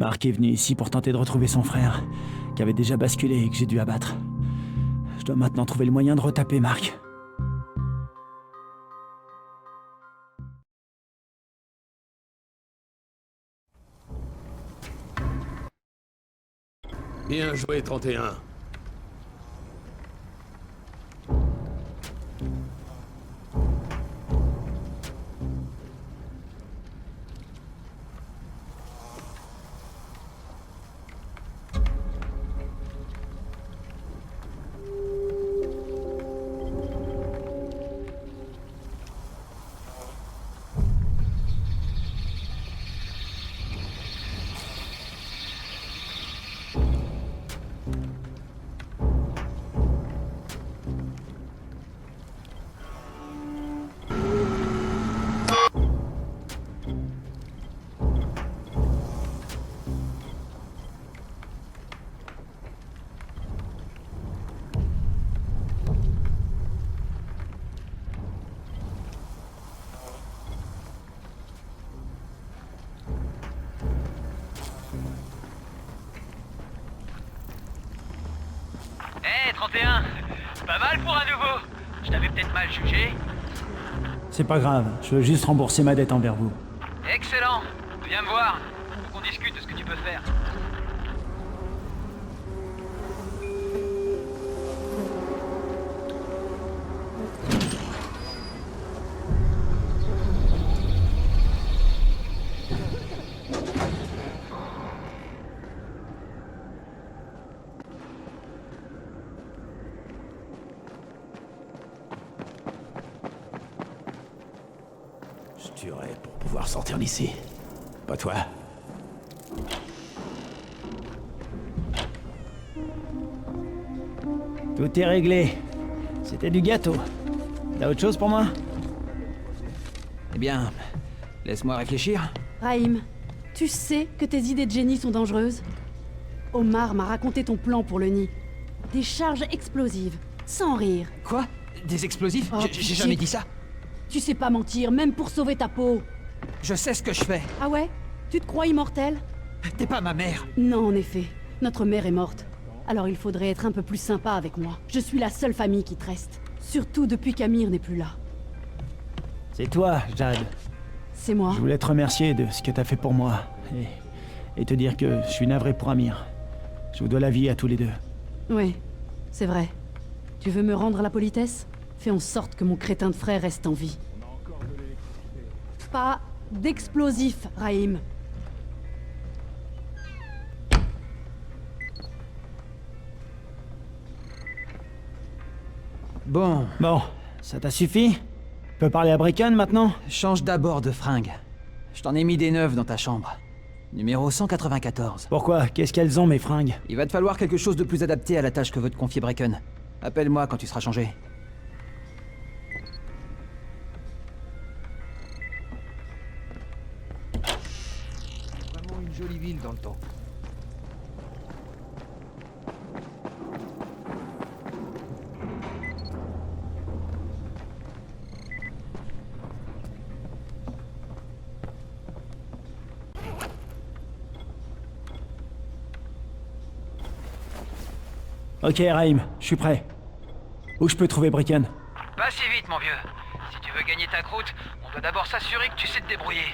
Marc est venu ici pour tenter de retrouver son frère, qui avait déjà basculé et que j'ai dû abattre. Je dois maintenant trouver le moyen de retaper Marc. Bien joué, 31. Hé, 31, pas mal pour un nouveau. Je t'avais peut-être mal jugé. C'est pas grave, je veux juste rembourser ma dette envers vous. Excellent. Viens me voir. Faut qu'on discute de ce que tu peux faire. Je tuerais pour pouvoir sortir d'ici. Pas toi. Tout est réglé. C'était du gâteau. T'as autre chose pour moi? Eh bien, laisse-moi réfléchir. Raïm, tu sais que tes idées de génie sont dangereuses? Omar m'a raconté ton plan pour le nid. Des charges explosives, sans rire. Quoi? Des explosifs? Oh, J'ai pitié. jamais dit ça. Tu sais pas mentir, même pour sauver ta peau. Je sais ce que je fais. Ah ouais? Tu te crois immortel? T'es pas ma mère. Non, en effet. Notre mère est morte. Alors il faudrait être un peu plus sympa avec moi. Je suis la seule famille qui te reste. Surtout depuis qu'Amir n'est plus là. C'est toi, Jade. C'est moi. Je voulais te remercier de ce que t'as fait pour moi. Et te dire que je suis navré pour Amir. Je vous dois la vie à tous les deux. Oui, c'est vrai. Tu veux me rendre la politesse? Fais en sorte que mon crétin de frère reste en vie. Pas d'explosifs, Raïm. Bon, Bon, ça t'a suffi? Tu peux parler à Brecken maintenant? change d'abord de fringue. Je t'en ai mis des neuves dans ta chambre. Numéro 194. Pourquoi? Qu'est-ce qu'elles ont, mes fringues? Il va te falloir quelque chose de plus adapté à la tâche que veut te confier Brecken. Appelle-moi quand tu seras changé. Vraiment une jolie ville dans le temps. Ok, Raïm, je suis prêt. Où je peux trouver Brecken? Pas si vite, mon vieux. Si tu veux gagner ta croûte, on doit d'abord s'assurer que tu sais te débrouiller.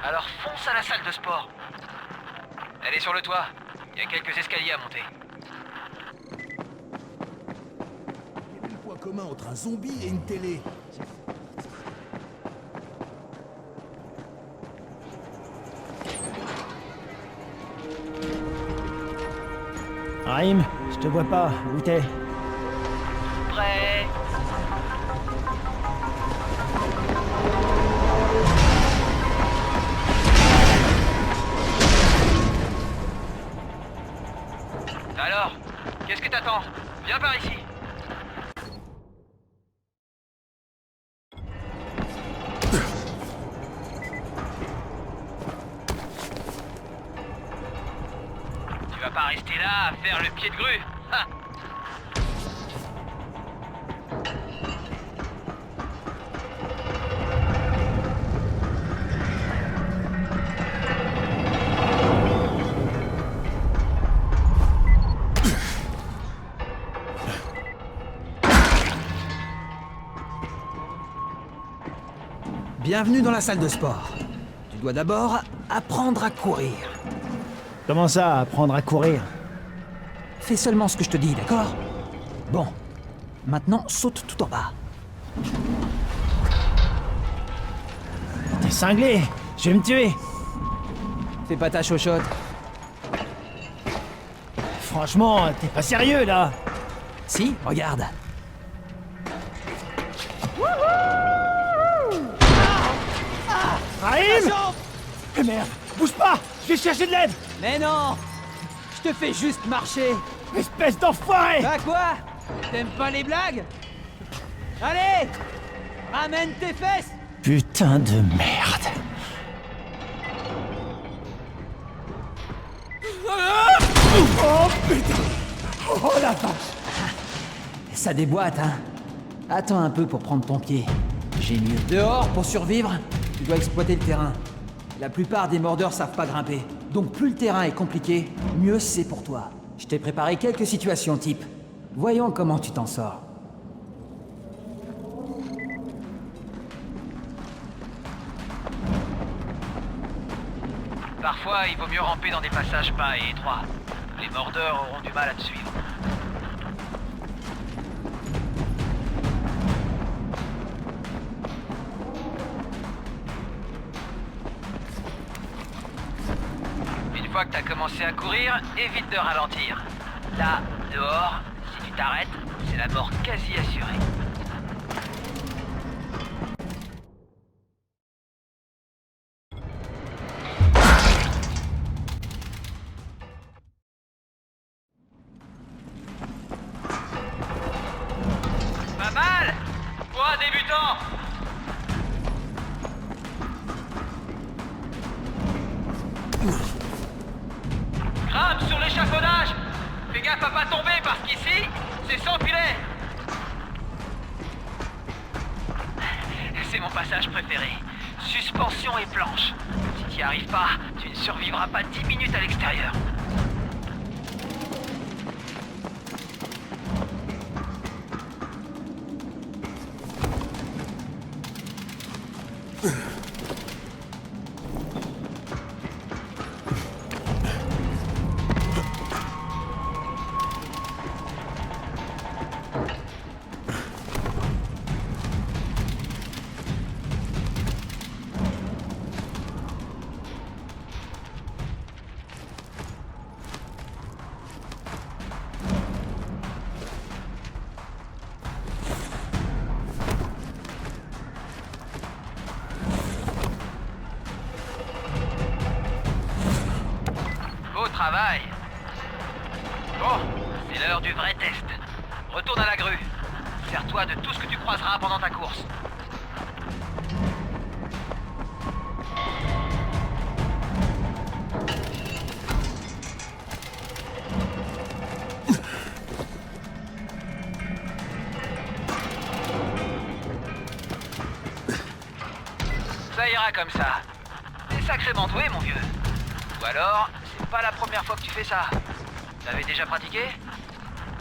Alors fonce à la salle de sport. Elle est sur le toit. Il y a quelques escaliers à monter. Quel est le point commun entre un zombie et une télé? Raïm, je te vois pas. Où t'es? Prêt? Alors, qu'est-ce que t'attends? Viens par ici. Tu vas pas rester là à faire le pied de grue. Ha. Bienvenue dans la salle de sport. Tu dois d'abord apprendre à courir. Comment ça, apprendre à courir? Fais seulement ce que je te dis, d'accord? Bon. Maintenant, saute tout en bas. T'es cinglé! Je vais me tuer! Fais pas ta chochotte. Franchement, t'es pas sérieux, là! Si, regarde. Raïm! Eh merde! Bouge pas! Je vais chercher de l'aide! Mais non! Je te fais juste marcher. Espèce d'enfoiré! Bah quoi? T'aimes pas les blagues? Allez! Ramène tes fesses! Putain de merde! Oh putain! Oh la vache! Ça déboîte, hein? Attends un peu pour prendre ton pied. J'ai mieux. Dehors, pour survivre, tu dois exploiter le terrain. La plupart des mordeurs savent pas grimper. Donc plus le terrain est compliqué, mieux c'est pour toi. Je t'ai préparé quelques situations type. Voyons comment tu t'en sors. Parfois, il vaut mieux ramper dans des passages bas et étroits. Les mordeurs auront du mal à te suivre. Une fois que t'as commencé à courir, évite de ralentir. Là, dehors, si tu t'arrêtes, c'est la mort quasi assurée. Pas mal pour un débutant. Grimpe sur l'échafaudage. Fais gaffe à pas tomber parce qu'ici, c'est sans filet. C'est mon passage préféré. Suspension et planche. Si t'y arrives pas, tu ne survivras pas 10 minutes à l'extérieur. Beau travail. Bon, c'est l'heure du vrai test. Retourne à la grue. Sers-toi de tout ce que tu croiseras pendant ta course. Ça ira comme ça. T'es sacrément doué, mon vieux. Ou alors, c'est pas la première fois que tu fais ça. T'avais déjà pratiqué?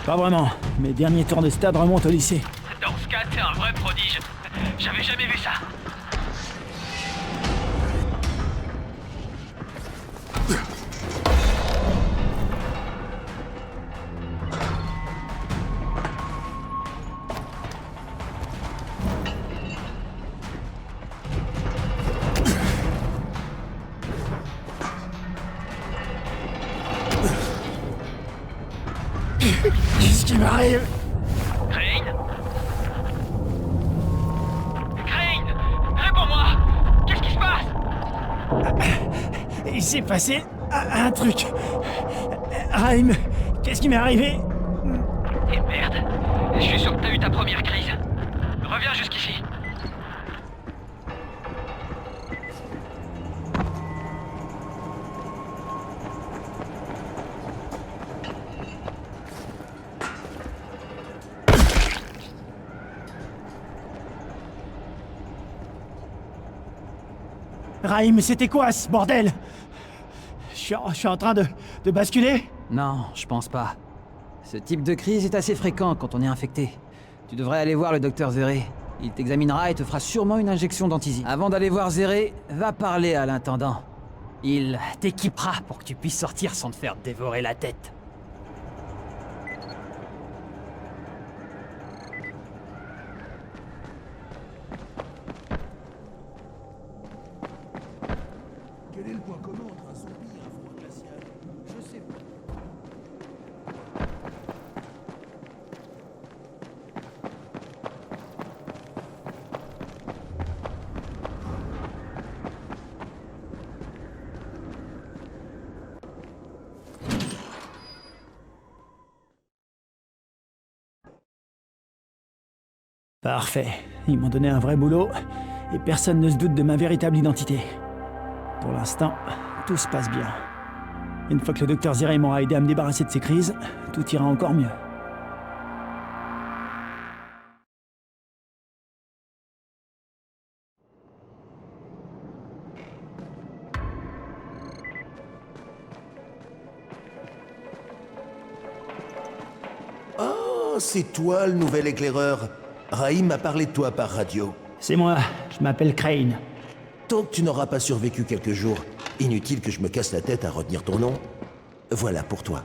Pas vraiment. Mes derniers tours de stade remontent au lycée. Dans ce cas, t'es un vrai prodige. J'avais jamais vu ça. Qu'est-ce qui m'arrive? Crane? Crane! Réponds-moi! Qu'est-ce qui se passe? Il s'est passé un truc. Raïm, qu'est-ce qui m'est arrivé? Et merde. Je suis sûr que t'as eu ta première crise. Reviens jusqu'ici. Raïm, c'était quoi ce bordel? Je suis en train de basculer? Non, je pense pas. Ce type de crise est assez fréquent quand on est infecté. Tu devrais aller voir le docteur Zéré. Il t'examinera et te fera sûrement une injection d'antisine. Avant d'aller voir Zéré, va parler à l'intendant. Il t'équipera pour que tu puisses sortir sans te faire dévorer la tête. Quel est le point commun entre un zombie et un froid glacial? Je sais pas. Parfait. Ils m'ont donné un vrai boulot, et personne ne se doute de ma véritable identité. Pour l'instant, tout se passe bien. Une fois que le docteur Zéré m'aura aidé à me débarrasser de ces crises, tout ira encore mieux. Oh, c'est toi le nouvel éclaireur. Rahim m'a parlé de toi par radio. C'est moi, je m'appelle Crane. Tant que tu n'auras pas survécu quelques jours, inutile que je me casse la tête à retenir ton nom. Voilà pour toi.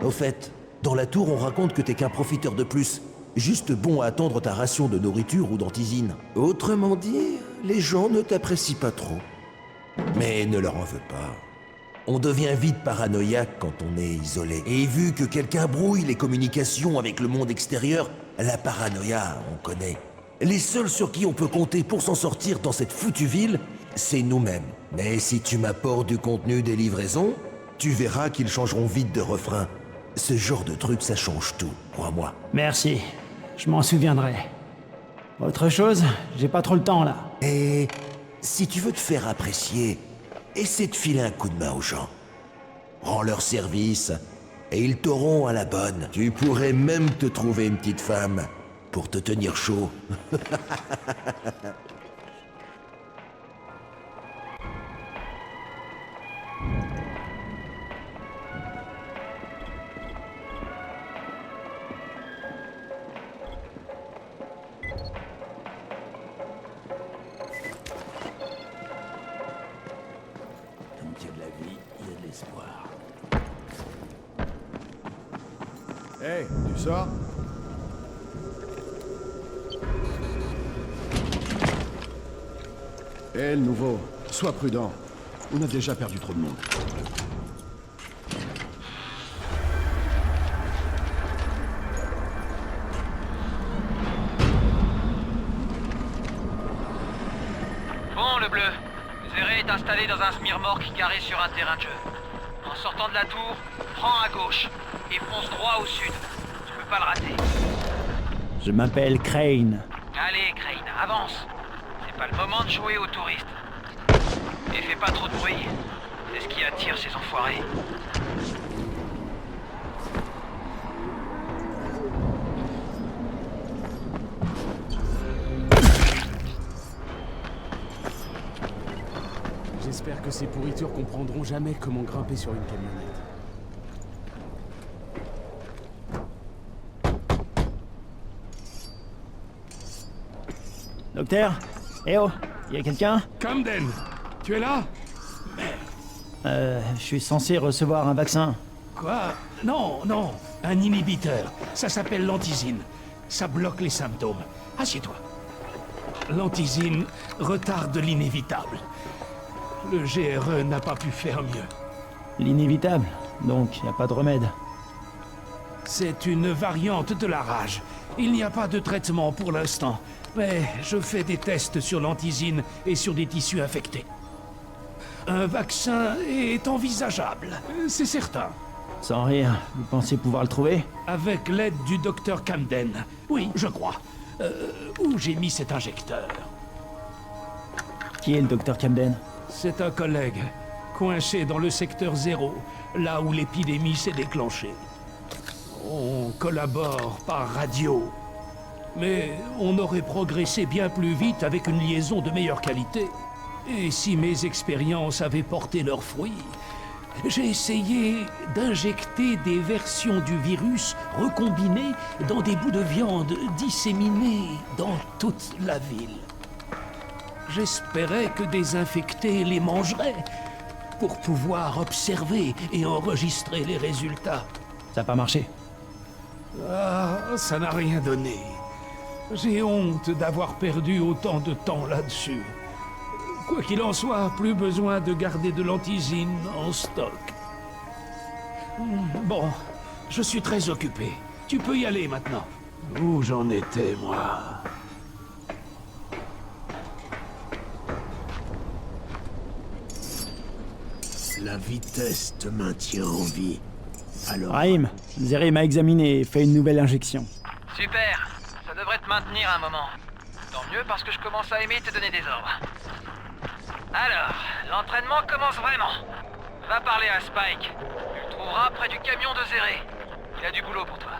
Au fait, dans la tour, on raconte que t'es qu'un profiteur de plus, juste bon à attendre ta ration de nourriture ou d'antisine. Autrement dit, les gens ne t'apprécient pas trop. Mais ne leur en veux pas. On devient vite paranoïaque quand on est isolé. Et vu que quelqu'un brouille les communications avec le monde extérieur, la paranoïa, on connaît. Les seuls sur qui on peut compter pour s'en sortir dans cette foutue ville, c'est nous-mêmes. Mais si tu m'apportes du contenu des livraisons, tu verras qu'ils changeront vite de refrain. Ce genre de truc, ça change tout, crois-moi. Merci, je m'en souviendrai. Autre chose, j'ai pas trop le temps là. Et si tu veux te faire apprécier, essaie de filer un coup de main aux gens. Rends leur service, et ils t'auront à la bonne. Tu pourrais même te trouver une petite femme pour te tenir chaud. Tant qu'il y a de la vie, il y a de l'espoir. Hey, tu sors? Hé, le nouveau, sois prudent. On a déjà perdu trop de monde. Bon, le bleu. Zéré est installé dans un smirmorque carré sur un terrain de jeu. En sortant de la tour, prends à gauche et fonce droit au sud. Tu peux pas le rater. Je m'appelle Crane. Allez, Crane, avance. C'est pas le moment de jouer aux touristes. Et fais pas trop de bruit. C'est ce qui attire ces enfoirés. J'espère que ces pourritures comprendront jamais comment grimper sur une camionnette. Docteur? Eh oh, y a quelqu'un? Camden, tu es là? Je suis censé recevoir un vaccin. Quoi? Non, non, un inhibiteur. Ça s'appelle l'antisine. Ça bloque les symptômes. Assieds-toi. L'antisine retarde l'inévitable. Le GRE n'a pas pu faire mieux. L'inévitable, donc y a pas de remède. C'est une variante de la rage. Il n'y a pas de traitement pour l'instant, mais je fais des tests sur l'antisine et sur des tissus infectés. Un vaccin est envisageable, c'est certain. Sans rire, vous pensez pouvoir le trouver? Avec l'aide du docteur Camden. Oui, je crois. Où j'ai mis cet injecteur? Qui est le docteur Camden? C'est un collègue, coincé dans le secteur 0, là où l'épidémie s'est déclenchée. On collabore par radio. Mais on aurait progressé bien plus vite avec une liaison de meilleure qualité. Et si mes expériences avaient porté leurs fruits, J'ai essayé d'injecter des versions du virus recombinées dans des bouts de viande disséminés dans toute la ville. J'espérais que des infectés les mangeraient pour pouvoir observer et enregistrer les résultats. Ça n'a pas marché. Ah, ça n'a rien donné. J'ai honte d'avoir perdu autant de temps là-dessus. Quoi qu'il en soit, plus besoin de garder de l'antisine en stock. Bon, je suis très occupé. Tu peux y aller maintenant. Où j'en étais, moi? La vitesse te maintient en vie. Alors, Rahim, Zéré m'a examiné et fait une nouvelle injection. Super, ça devrait te maintenir un moment. Tant mieux parce que je commence à aimer te donner des ordres. Alors, l'entraînement commence vraiment. Va parler à Spike. Tu le trouveras près du camion de Zéré. Il a du boulot pour toi.